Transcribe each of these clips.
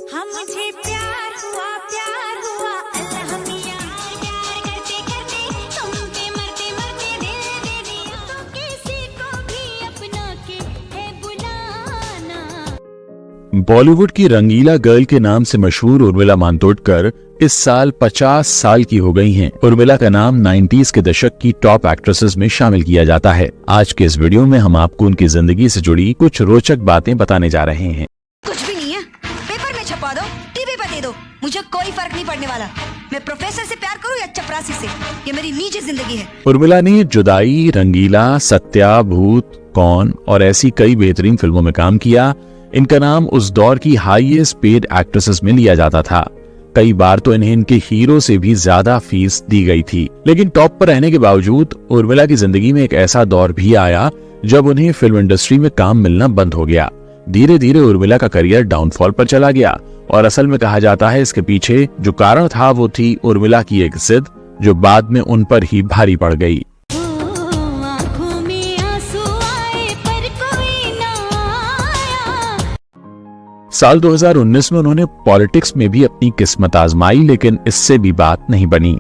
हाँ मुझे प्यार हुआ अल्लाह मियां प्यार करते करते तुम पे मरते मरते दिल दे दिया तो किसी को भी अपना के है बुलाना। बॉलीवुड की रंगीला गर्ल के नाम से मशहूर उर्मिला मातोंडकर इस साल 50 साल की हो गई हैं। उर्मिला का नाम 90s के दशक की टॉप एक्ट्रेसेस में शामिल किया जाता है। आज के इस वीडियो में हम आपको उनकी जिंदगी से जुड़ी कुछ रोचक बातें बताने जा रहे हैं। कुछ भी नहीं है, पेपर में छपवा दो, टीवी पे दे दो, मुझे कोई फर्क नहीं पड़ने वाला। मैं प्रोफेसर से प्यार करूं या चपरासी से, ये मेरी निजी जिंदगी है। उर्मिला ने जुदाई, रंगीला, सत्या, भूत, कौन और ऐसी कई बेहतरीन फिल्मों में काम किया। इनका नाम उस दौर की हाईएस्ट पेड एक्ट्रेसेस में लिया जाता था। कई बार तो इन्हें इनके हीरो से भी ज्यादा फीस दी गई थी। लेकिन टॉप पर रहने के बावजूद उर्मिला की जिंदगी में एक ऐसा दौर भी आया जब उन्हें फिल्म इंडस्ट्री में काम मिलना बंद हो गया। धीरे धीरे उर्मिला का करियर डाउनफॉल पर चला गया और असल में कहा जाता है इसके पीछे जो कारण था वो थी उर्मिला की एक जिद जो बाद में उन पर ही भारी पड़ गई। आँखों में आंसू आए पर कोई ना आया। साल 2019 में उन्होंने पॉलिटिक्स में भी अपनी किस्मत आजमाई, लेकिन इससे भी बात नहीं बनी।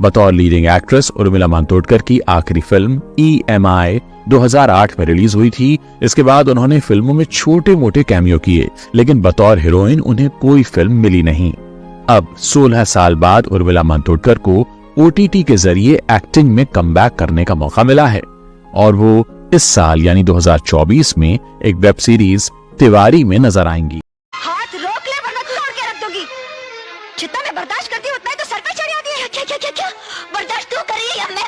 बतौर लीडिंग एक्ट्रेस उर्मिला मातोंडकर की आखिरी फिल्म EMI 2008 में रिलीज हुई थी। इसके बाद उन्होंने फिल्मों में छोटे मोटे कैमियो किए, लेकिन बतौर हीरोइन उन्हें कोई फिल्म मिली नहीं। अब 16 साल बाद उर्मिला मातोंडकर को OTT के जरिए एक्टिंग में कमबैक करने का मौका मिला है और वो इस साल यानी 2024 में एक वेब सीरीज तिवारी में नजर आएंगी। हाथ रोक ले वरना तोड़ के रख दूंगी। जितना मैं बर्दाश्त करती हूँ उतना ही तो सर पे चढ़ जाती है। क्या बर्दाश्त तू करिए या मैं?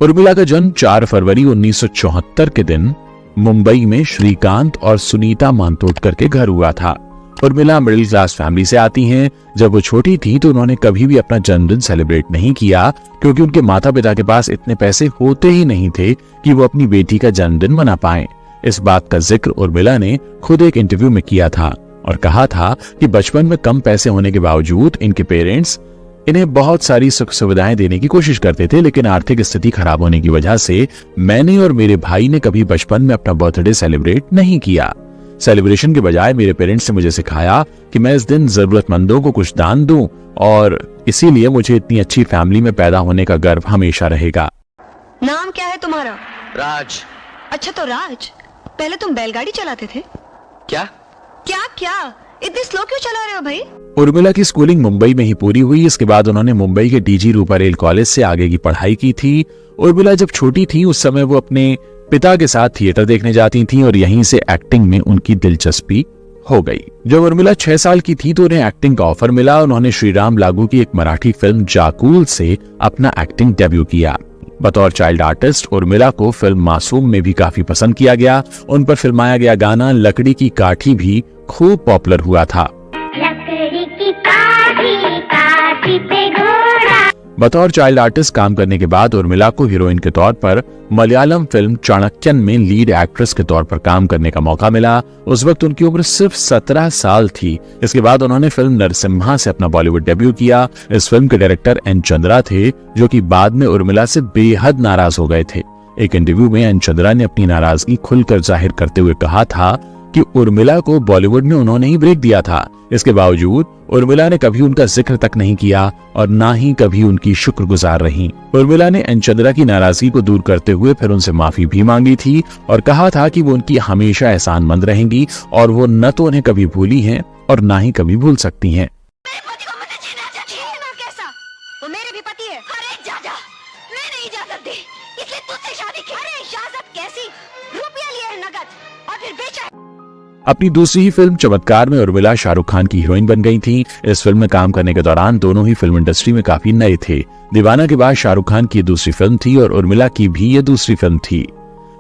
उर्मिला का जन्म 4 फरवरी 1974 के दिन मुंबई में श्रीकांत और सुनीता मातोंडकर के घर हुआ था। उर्मिला मिडिल क्लास फैमिली से आती हैं। जब वो छोटी थी तो उन्होंने कभी भी अपना जन्मदिन सेलिब्रेट नहीं किया क्योंकि उनके माता पिता के पास इतने पैसे होते ही नहीं थे कि वो अपनी बेटी का जन्मदिन मना पाएं। इस बात का जिक्र उर्मिला ने खुद एक इंटरव्यू में किया था और कहा था कि बचपन में कम पैसे होने के बावजूद इनके पेरेंट्स इन्हें बहुत सारी सुख सुविधाएं देने की कोशिश करते थे, लेकिन आर्थिक स्थिति खराब होने की वजह से मैंने और मेरे भाई ने कभी बचपन में अपना बर्थडे सेलिब्रेट नहीं किया। सेलिब्रेशन के बजाय मेरे पेरेंट्स ने मुझे सिखाया कि मैं इस दिन जरूरतमंदों को कुछ दान दूं और इसीलिए मुझे इतनी अच्छी फैमिली में पैदा होने का गर्व हमेशा रहेगा। नाम क्या है तुम्हारा? राज। अच्छा तो राज, पहले तुम बैलगाड़ी चलाते थे क्या? क्या इतनी स्लो क्यों चला रहे हो भाई? उर्मिला की स्कूलिंग मुंबई में ही पूरी हुई। इसके बाद उन्होंने मुंबई के DG रूपारेल कॉलेज से आगे की पढ़ाई की थी। उर्मिला जब छोटी थी उस समय वो अपने पिता के साथ थिएटर देखने जाती थी और यहीं से एक्टिंग में उनकी दिलचस्पी हो गई। जब उर्मिला 6 साल की थी तो उन्हें एक्टिंग का ऑफर मिला। उन्होंने श्रीराम लागू की एक मराठी फिल्म जाकूल से अपना एक्टिंग डेब्यू किया। बतौर चाइल्ड आर्टिस्ट उर्मिला को फिल्म मासूम में भी काफी पसंद किया गया। उन पर फिल्माया गया गाना लकड़ी की काठी भी खूब पॉपुलर हुआ था। लकड़ी की काठी पे घोड़ा। बतौर चाइल्ड आर्टिस्ट काम करने के बाद उर्मिला को हीरोइन के तौर पर मलयालम फिल्म चाणक्यन में लीड एक्ट्रेस के तौर पर काम करने का मौका मिला। उस वक्त उनकी उम्र सिर्फ 17 साल थी। इसके बाद उन्होंने फिल्म नरसिम्हा से अपना बॉलीवुड डेब्यू किया। इस फिल्म के डायरेक्टर एन चंद्रा थे जो कि बाद में उर्मिला से बेहद नाराज हो गए थे। एक इंटरव्यू में एन चंद्रा ने अपनी नाराजगी खुलकर जाहिर करते हुए कहा था कि उर्मिला को बॉलीवुड में उन्होंने ही ब्रेक दिया था। इसके बावजूद उर्मिला ने कभी उनका जिक्र तक नहीं किया और ना ही कभी उनकी शुक्रगुजार रही। उर्मिला ने एन चंद्रा की नाराजगी को दूर करते हुए फिर उनसे माफी भी मांगी थी और कहा था कि वो उनकी हमेशा एहसानमंद रहेंगी और वो न तो उन्हें कभी भूली हैं और ना ही कभी भूल सकती हैं। मेरे पति को मुझे जीना चाहिए ना कैसा? वो मेरे भी पति है। अरे जा मैंने इजाजत दी इसलिए तुझसे शादी की। अरे इजाजत कैसी? रुपया लिए है नगद और फिर बेचा है। अपनी दूसरी ही फिल्म चमत्कार में उर्मिला शाहरुख खान की हीरोइन बन गई थी। इस फिल्म में काम करने के दौरान दोनों ही फिल्म इंडस्ट्री में काफी नए थे। दीवाना के बाद शाहरुख खान की दूसरी फिल्म थी और उर्मिला की भी ये दूसरी फिल्म थी।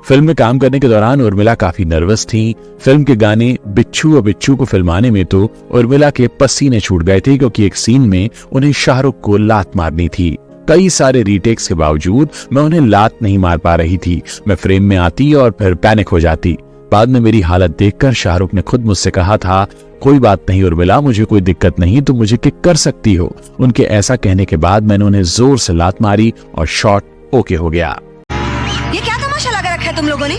फिल्म में काम करने के दौरान उर्मिला काफी नर्वस थी। फिल्म के गाने बिच्छू और बिच्छू को फिल्माने में तो उर्मिला के पसीने छूट गए थे क्योंकि एक सीन में उन्हें शाहरुख को लात मारनी थी। कई सारे रीटेक्स के बावजूद मैं उन्हें लात नहीं मार पा रही थी। मैं फ्रेम में आती और फिर पैनिक हो जाती। बाद में मेरी हालत देखकर शाहरुख ने खुद मुझसे कहा था, कोई बात नहीं उर्मिला, मुझे कोई दिक्कत नहीं, तुम मुझे किक कर सकती हो। उनके ऐसा कहने के बाद मैंने उन्हें जोर से लात मारी और शॉट ओके हो गया। ये क्या तमाशा लगा रखा है तुम लोगों ने?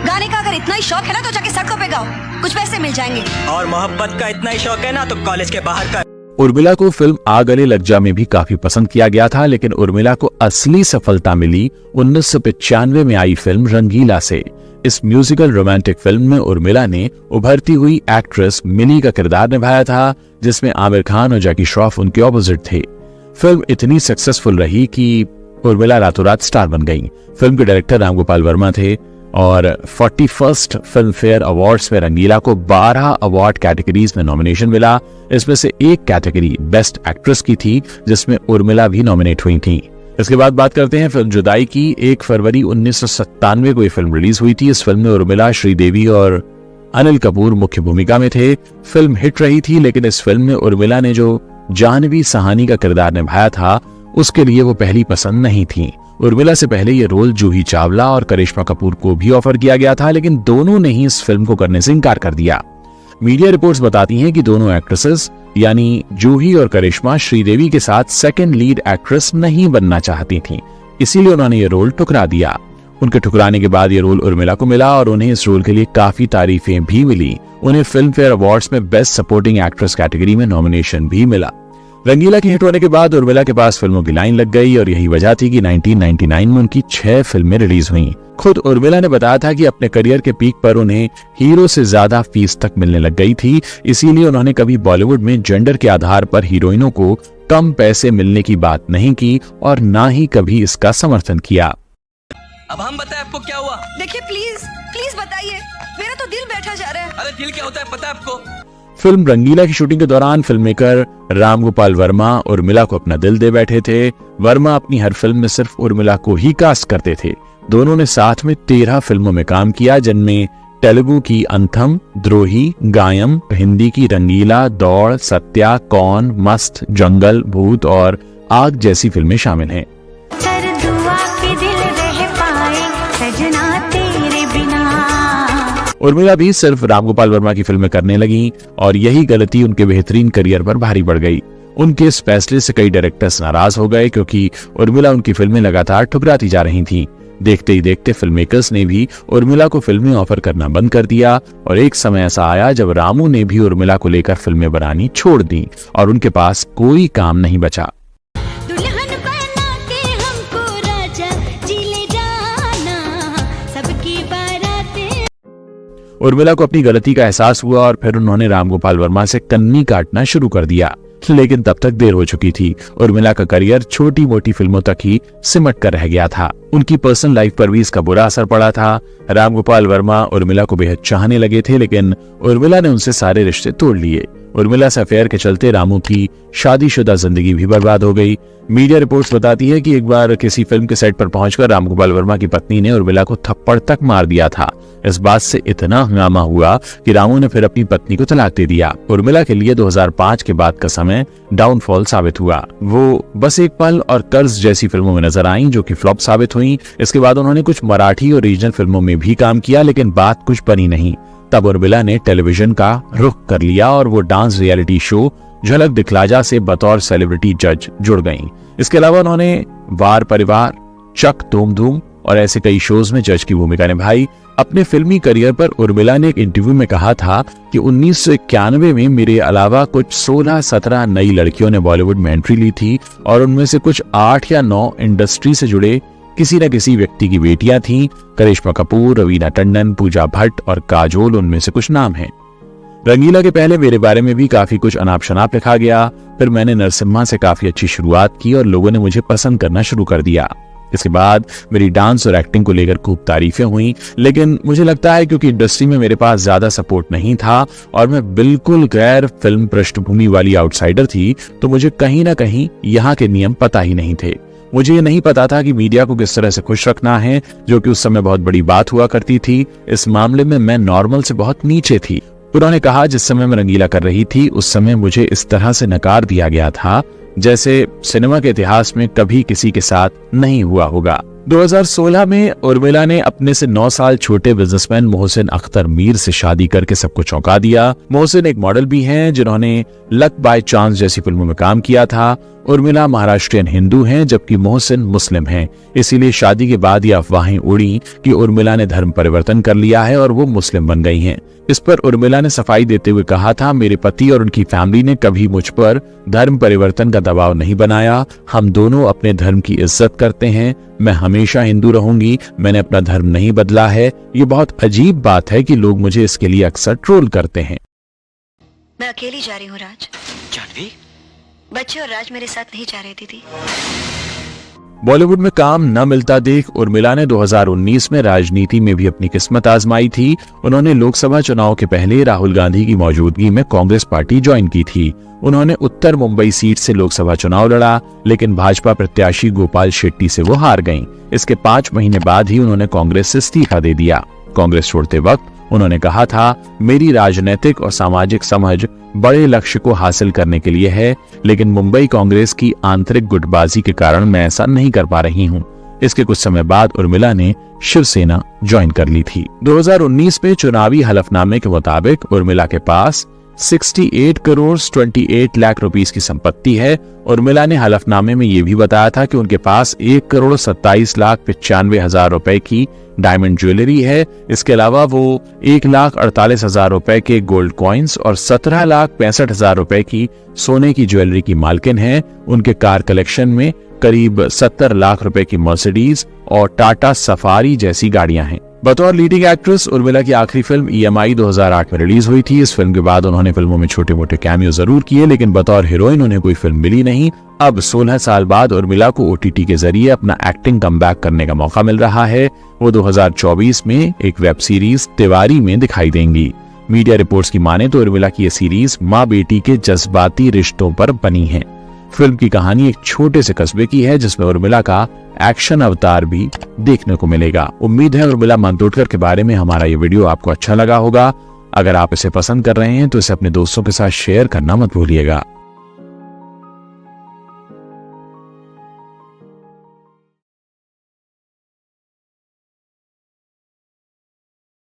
गाने का अगर इतना ही शौक है ना तो जाके सड़कों पे गाओ, कुछ पैसे मिल जाएंगे। और मोहब्बत का इतना ही शौक है ना तो कॉलेज के बाहर का। उर्मिला को फिल्म आ गले लग जा में भी काफी पसंद किया गया था, लेकिन उर्मिला को असली सफलता मिली 1995 में आई फिल्म रंगीला से। इस म्यूजिकल रोमांटिक फिल्म में उर्मिला ने उभरती हुई एक्ट्रेस मिली का किरदार निभाया था, जिसमें आमिर खान और जैकी श्रॉफ उनके ऑपोजिट थे। फिल्म इतनी सक्सेसफुल रही कि उर्मिला रातों रात स्टार बन गई। फिल्म के डायरेक्टर रामगोपाल वर्मा थे और 41st फिल्म फेयर अवार्ड्स में रंगीला को 12 अवार्ड कैटेगरीज में नॉमिनेशन मिला। इसमें से एक कैटेगरी बेस्ट एक्ट्रेस की थी, जिसमें उर्मिला भी नॉमिनेट हुई थी। इसके बाद बात करते हैं फिल्म जुदाई की। 1 फरवरी 1997 को ये फिल्म रिलीज हुई थी। इस फिल्म में उर्मिला, श्रीदेवी और अनिल कपूर मुख्य भूमिका में थे। फिल्म हिट रही थी, लेकिन इस फिल्म में उर्मिला ने जो जानवी सहानी का किरदार निभाया था, उसके लिए वो पहली पसंद नहीं थी। उर्मिला से पहले ये रोल जूही चावला और करिश्मा कपूर को भी ऑफर किया गया था, लेकिन दोनों ने ही इस फिल्म को करने से इनकार कर दिया। मीडिया रिपोर्ट्स बताती हैं कि दोनों एक्ट्रेसेस यानी जूही और करिश्मा श्रीदेवी के साथ सेकंड लीड एक्ट्रेस नहीं बनना चाहती थीं, इसीलिए उन्होंने ये रोल ठुकरा दिया। उनके ठुकराने के बाद ये रोल उर्मिला को मिला और उन्हें इस रोल के लिए काफी तारीफें भी मिली। उन्हें फिल्म फेयर अवार्ड्स में बेस्ट सपोर्टिंग एक्ट्रेस कैटेगरी में नॉमिनेशन भी मिला। रंगीला की हिट होने के बाद उर्मिला के पास फिल्मों की लाइन लग गई और यही वजह थी कि 1999 में उनकी 6 फिल्में रिलीज हुईं। खुद उर्मिला ने बताया था कि अपने करियर के पीक पर उन्हें हीरो से ज्यादा फीस तक मिलने लग गई थी, इसीलिए उन्होंने कभी बॉलीवुड में जेंडर के आधार पर हीरोइनों को कम पैसे मिलने की बात नहीं की और ना ही कभी इसका समर्थन किया। अब हम बताएं आपको क्या हुआ? देखिए प्लीज प्लीज बताइए, मेरा तो दिल बैठा जा रहा है। अरे दिल क्या होता है पता है आपको? फिल्म रंगीला की शूटिंग के दौरान फिल्ममेकर रामगोपाल वर्मा उर्मिला को अपना दिल दे बैठे थे। वर्मा अपनी हर फिल्म में सिर्फ उर्मिला को ही कास्ट करते थे। दोनों ने साथ में 13 फिल्मों में काम किया, जिनमें तेलुगु की अंथम, द्रोही, गायम, हिंदी की रंगीला, दौड़, सत्या, कौन, मस्त, जंगल, भूत और आग जैसी फिल्में शामिल हैं। कर दुआ के दिल रह पाए सजना तेरे बिना। उर्मिला भी सिर्फ रामगोपाल वर्मा की फिल्में करने लगी और यही गलती उनके बेहतरीन करियर पर भारी पड़ गई। उनके इस फैसले से कई डायरेक्टर्स नाराज हो गए, क्योंकि उर्मिला उनकी फिल्में लगातार ठुकराती जा रही थीं। देखते ही देखते फिल्म मेकर्स ने भी उर्मिला को फिल्में ऑफर करना बंद कर दिया और एक समय ऐसा आया जब रामू ने भी उर्मिला को लेकर फिल्में बनानी छोड़ दी और उनके पास कोई काम नहीं बचा। दुल्हन बना के हमको राजा जी ले जाना, सबकी बारातें। उर्मिला को अपनी गलती का एहसास हुआ और फिर उन्होंने रामगोपाल वर्मा से कन्नी काटना शुरू कर दिया, लेकिन तब तक देर हो चुकी थी। उर्मिला का करियर छोटी मोटी फिल्मों तक ही सिमट कर रह गया था। उनकी पर्सनल लाइफ पर भी इसका बुरा असर पड़ा था। रामगोपाल वर्मा उर्मिला को बेहद चाहने लगे थे, लेकिन उर्मिला ने उनसे सारे रिश्ते तोड़ लिए। उर्मिला से अफेयर के चलते रामू की शादीशुदा जिंदगी भी बर्बाद हो गई। मीडिया रिपोर्ट्स बताती है कि एक बार किसी फिल्म के सेट पर पहुंचकर रामगोपाल वर्मा की पत्नी ने उर्मिला को थप्पड़ तक मार दिया था। इस बात से इतना हंगामा हुआ कि रामू ने फिर अपनी पत्नी को तलाक दे दिया। उर्मिला के लिए 2005 के बाद का समय डाउनफॉल साबित हुआ। वो बस एक पल और कर्ज जैसी फिल्मों में नजर आईं, जो कि फ्लॉप साबित हुई। इसके बाद उन्होंने कुछ मराठी और रीजनल फिल्मों में भी काम किया, लेकिन बात कुछ बनी नहीं। तब उर्मिला ने टेलीविजन का रुख कर लिया और वो डांस रियलिटी शो झलक दिखला जा से बतौर सेलिब्रिटी जज जुड़ गईं। इसके अलावा उन्होंने वार परिवार, चक धूम धूम और ऐसे कई शोज में जज की भूमिका निभाई। अपने फिल्मी करियर पर उर्मिला ने एक इंटरव्यू में कहा था कि 1991 में मेरे अलावा कुछ 16-17 नई लड़कियों ने बॉलीवुड में एंट्री ली थी और उनमें से कुछ 8 या 9 इंडस्ट्री से जुड़े किसी न किसी व्यक्ति की बेटियां थीं। करिश्मा कपूर, रवीना टंडन, पूजा भट्ट और काजोल उनमें से कुछ नाम हैं। रंगीला के पहले मेरे बारे में भी काफी कुछ अनाप शनाप लिखा गया। फिर मैंने नरसिम्हा से काफी अच्छी शुरुआत की और लोगों ने मुझे पसंद करना शुरू कर दिया। इसके बाद मेरी डांस और एक्टिंग को लेकर खूब तारीफें हुई, लेकिन मुझे लगता है क्योंकि इंडस्ट्री में मेरे पास ज्यादा सपोर्ट नहीं था और मैं बिल्कुल गैर फिल्म पृष्ठभूमि वाली आउटसाइडर थी, तो मुझे कहीं ना कहीं यहाँ के नियम पता ही नहीं थे। मुझे ये नहीं पता था कि मीडिया को किस तरह से खुश रखना है, जो कि उस समय बहुत बड़ी बात हुआ करती थी। इस मामले में मैं नॉर्मल से बहुत नीचे थी। उन्होंने कहा जिस समय मैं रंगीला कर रही थी उस समय मुझे इस तरह से नकार दिया गया था जैसे सिनेमा के इतिहास में कभी किसी के साथ नहीं हुआ होगा। 2016 में उर्मिला ने अपने से 9 साल छोटे बिजनेसमैन मोहसिन अख्तर मीर से शादी करके सबको चौंका दिया। मोहसिन एक मॉडल भी हैं जिन्होंने लक बाय चांस जैसी फिल्मों में काम किया था। उर्मिला महाराष्ट्रियन हिंदू हैं जबकि मोहसिन मुस्लिम हैं। इसीलिए शादी के बाद ये अफवाहें उड़ी कि उर्मिला ने धर्म परिवर्तन कर लिया है और वो मुस्लिम बन गई हैं। इस पर उर्मिला ने सफाई देते हुए कहा था, मेरे पति और उनकी फैमिली ने कभी मुझ पर धर्म परिवर्तन का दबाव नहीं बनाया। हम दोनों अपने धर्म की इज्जत करते हैं। मैं हमेशा हिंदू रहूंगी। मैंने अपना धर्म नहीं बदला है। ये बहुत अजीब बात है कि लोग मुझे इसके लिए अक्सर ट्रोल करते हैं। मैं अकेली जा रही हूँ राज। जानवी, बच्चे और राज मेरे साथ नहीं जा रहे दीदी। बॉलीवुड में काम न मिलता देख उर्मिला ने 2019 में राजनीति में भी अपनी किस्मत आजमाई थी। उन्होंने लोकसभा चुनाव के पहले राहुल गांधी की मौजूदगी में कांग्रेस पार्टी ज्वाइन की थी। उन्होंने उत्तर मुंबई सीट से लोकसभा चुनाव लड़ा, लेकिन भाजपा प्रत्याशी गोपाल शेट्टी से वो हार गईं। इसके 5 महीने बाद ही उन्होंने कांग्रेस से इस्तीफा दे दिया। कांग्रेस छोड़ते वक्त उन्होंने कहा था, मेरी राजनीतिक और सामाजिक समझ बड़े लक्ष्य को हासिल करने के लिए है, लेकिन मुंबई कांग्रेस की आंतरिक गुटबाजी के कारण मैं ऐसा नहीं कर पा रही हूँ। इसके कुछ समय बाद उर्मिला ने शिवसेना ज्वाइन कर ली थी। 2019 में चुनावी हलफनामे के मुताबिक उर्मिला के पास 68 करोड़ 28 लाख रुपीस की संपत्ति है। उर्मिला ने हलफनामे में यह भी बताया था कि उनके पास 1 करोड़ 27 लाख 95 हजार रुपए की डायमंड ज्वेलरी है। इसके अलावा वो 1,48,000 रुपए के गोल्ड कॉइन्स और 17,65,000 रुपए की सोने की ज्वेलरी की मालकिन है। उनके कार कलेक्शन में करीब 70 लाख रुपए की मर्सिडीज और टाटा सफारी जैसी गाड़ियां हैं। बतौर लीडिंग एक्ट्रेस उर्मिला की आखिरी फिल्म EMI 2008 में रिलीज हुई थी। इस फिल्म के बाद उन्होंने फिल्मों में छोटे मोटे कैमियो जरूर किए, लेकिन बतौर हीरोइन उन्हें कोई फिल्म मिली नहीं। अब 16 साल बाद उर्मिला को OTT के जरिए अपना एक्टिंग कमबैक करने का मौका मिल रहा है। वो 2024 में एक वेब सीरीज तिवारी में दिखाई देंगी। मीडिया रिपोर्ट्स की माने तो उर्मिला की यह सीरीज माँ बेटी के जज्बाती रिश्तों पर बनी है। फिल्म की कहानी एक छोटे से कस्बे की है जिसमें उर्मिला का एक्शन अवतार भी देखने को मिलेगा। उम्मीद है उर्मिला मातोंडकर के बारे में हमारा ये वीडियो आपको अच्छा लगा होगा। अगर आप इसे पसंद कर रहे हैं तो इसे अपने दोस्तों के साथ शेयर करना मत भूलिएगा।